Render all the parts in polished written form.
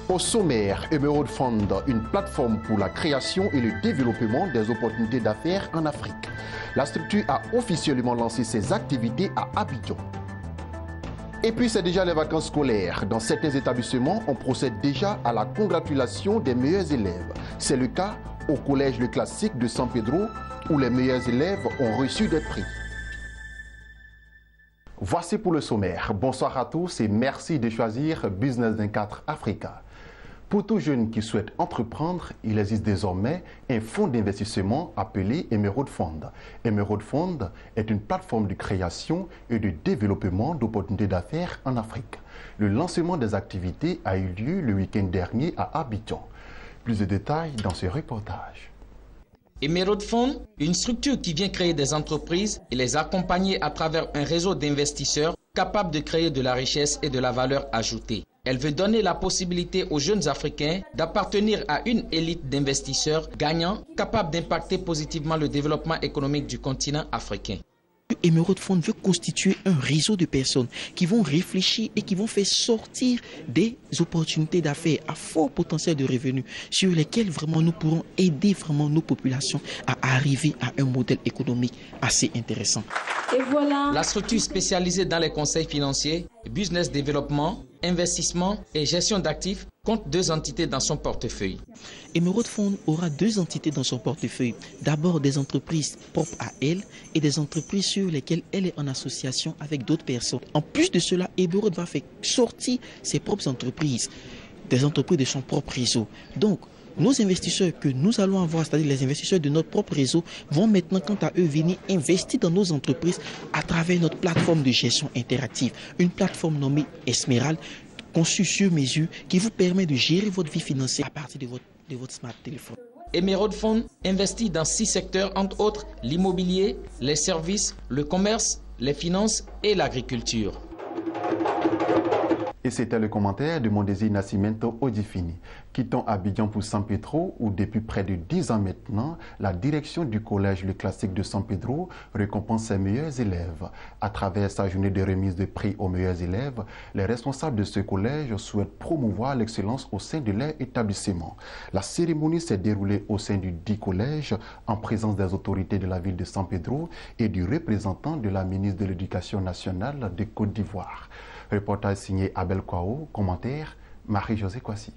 Au sommaire, Emerald Fund, une plateforme pour la création et le développement des opportunités d'affaires en Afrique. La structure a officiellement lancé ses activités à Abidjan. Et puis c'est déjà les vacances scolaires. Dans certains établissements, on procède déjà à la congratulation des meilleurs élèves. C'est le cas au collège Le Classique de San Pedro, où les meilleurs élèves ont reçu des prix. Voici pour le sommaire. Bonsoir à tous et merci de choisir Business 24 Africa. Pour tout jeune qui souhaite entreprendre, il existe désormais un fonds d'investissement appelé Emerald Fund. Emerald Fund est une plateforme de création et de développement d'opportunités d'affaires en Afrique. Le lancement des activités a eu lieu le week-end dernier à Abidjan. Plus de détails dans ce reportage. Emerald Fund, une structure qui vient créer des entreprises et les accompagner à travers un réseau d'investisseurs capables de créer de la richesse et de la valeur ajoutée. Elle veut donner la possibilité aux jeunes Africains d'appartenir à une élite d'investisseurs gagnants capables d'impacter positivement le développement économique du continent africain. Emerald Fund veut constituer un réseau de personnes qui vont réfléchir et qui vont faire sortir des opportunités d'affaires à fort potentiel de revenus sur lesquels vraiment nous pourrons aider vraiment nos populations à arriver à un modèle économique assez intéressant. Et voilà. La structure spécialisée dans les conseils financiers, business développement, investissement et gestion d'actifs compte 2 entités dans son portefeuille. Emerald Fund aura 2 entités dans son portefeuille. D'abord des entreprises propres à elle et des entreprises sur lesquelles elle est en association avec d'autres personnes. En plus de cela, Emerald va faire sortir ses propres entreprises, des entreprises de son propre réseau. Donc, nos investisseurs que nous allons avoir, c'est-à-dire les investisseurs de notre propre réseau, vont maintenant, quant à eux, venir investir dans nos entreprises à travers notre plateforme de gestion interactive. Une plateforme nommée Esmeralda, conçue sur mesure, qui vous permet de gérer votre vie financière à partir de votre smart téléphone. Emerald Fund investit dans 6 secteurs, entre autres l'immobilier, les services, le commerce, les finances et l'agriculture. Et c'était le commentaire de Mondesi Nascimento Odifini. Quittons Abidjan pour San Pedro, où depuis près de 10 ans maintenant, la direction du collège Le Classique de San Pedro récompense ses meilleurs élèves. À travers sa journée de remise de prix aux meilleurs élèves, les responsables de ce collège souhaitent promouvoir l'excellence au sein de leur établissement. La cérémonie s'est déroulée au sein du dit collège en présence des autorités de la ville de San Pedro et du représentant de la ministre de l'Éducation nationale de Côte d'Ivoire. Reportage signé Abel Kwao, commentaire Marie-Josée Kwasi.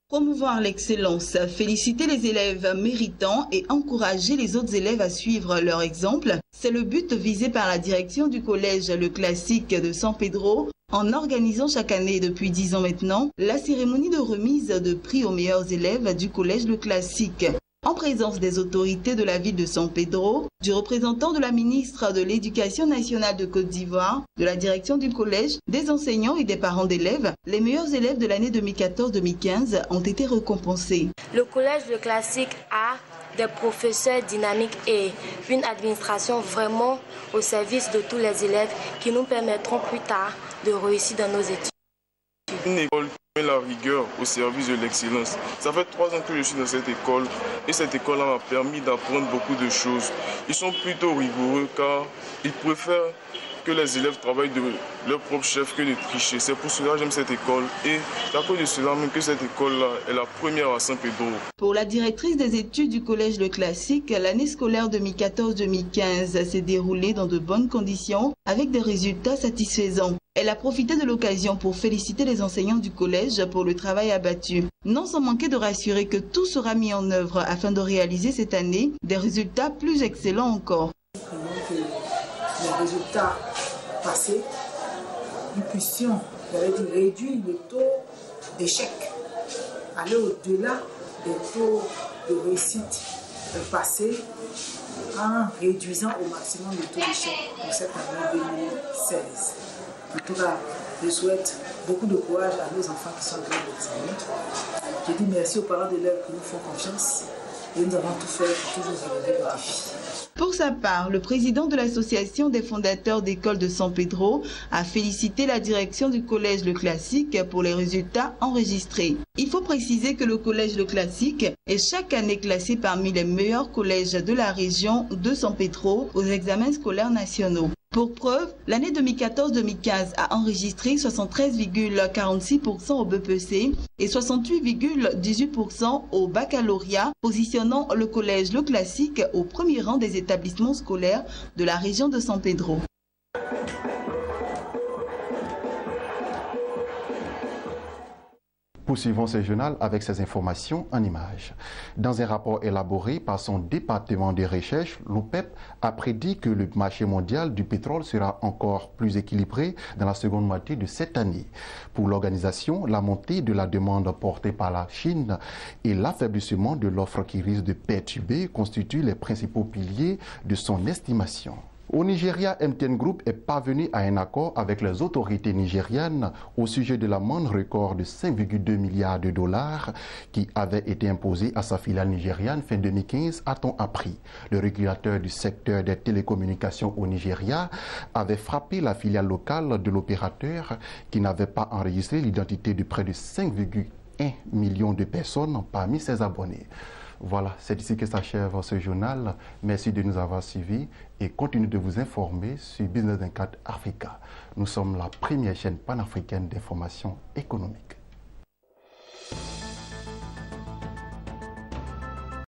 Promouvoir l'excellence, féliciter les élèves méritants et encourager les autres élèves à suivre leur exemple, c'est le but visé par la direction du collège Le Classique de San Pedro en organisant chaque année depuis 10 ans maintenant la cérémonie de remise de prix aux meilleurs élèves du collège Le Classique. En présence des autorités de la ville de San Pedro, du représentant de la ministre de l'Éducation nationale de Côte d'Ivoire, de la direction du collège, des enseignants et des parents d'élèves, les meilleurs élèves de l'année 2014-2015 ont été récompensés. Le collège Le Classique a des professeurs dynamiques et une administration vraiment au service de tous les élèves qui nous permettront plus tard de réussir dans nos études. Une école qui met la rigueur au service de l'excellence. Ça fait 3 ans que je suis dans cette école et cette école-là m'a permis d'apprendre beaucoup de choses. Ils sont plutôt rigoureux car ils préfèrent que les élèves travaillent de leur propre chef que de tricher. C'est pour cela que j'aime cette école et c'est à cause de cela même que cette école-là est la première à San Pedro. Pour la directrice des études du collège Le Classique, l'année scolaire 2014-2015 s'est déroulée dans de bonnes conditions avec des résultats satisfaisants. Elle a profité de l'occasion pour féliciter les enseignants du collège pour le travail abattu. Non sans manquer de rassurer que tout sera mis en œuvre afin de réaliser cette année des résultats plus excellents encore. Les résultats passés, nous puissions réduire le taux d'échec, aller au-delà des taux de réussite passés en réduisant au maximum le taux d'échec pour cette année 2016. En tout cas, je souhaite beaucoup de courage à nos enfants qui sont en train d'examiner. Je dis merci aux parents d'élèves qui nous font confiance et nous avons tout fait pour toujours relever le défi. Pour sa part, le président de l'association des fondateurs d'écoles de San Pedro a félicité la direction du collège Le Classique pour les résultats enregistrés. Il faut préciser que le collège Le Classique est chaque année classé parmi les meilleurs collèges de la région de San Pedro aux examens scolaires nationaux. Pour preuve, l'année 2014-2015 a enregistré 73,46% au BPC et 68,18% au baccalauréat, positionnant le collège Le Classique au premier rang des établissements scolaires de la région de San Pedro. Poursuivons ce journal avec ces informations en images. Dans un rapport élaboré par son département de recherche, l'OPEP a prédit que le marché mondial du pétrole sera encore plus équilibré dans la seconde moitié de cette année. Pour l'organisation, la montée de la demande portée par la Chine et l'affaiblissement de l'offre qui risque de perturber constituent les principaux piliers de son estimation. Au Nigeria, MTN Group est parvenu à un accord avec les autorités nigérianes au sujet de l'amende record de 5,2 milliards de dollars qui avait été imposée à sa filiale nigériane fin 2015, a-t-on appris. Le régulateur du secteur des télécommunications au Nigeria avait frappé la filiale locale de l'opérateur qui n'avait pas enregistré l'identité de près de 5,1 millions de personnes parmi ses abonnés. Voilà, c'est ici que s'achève ce journal. Merci de nous avoir suivis et continuez de vous informer sur Business 24 Africa. Nous sommes la première chaîne panafricaine d'information économique.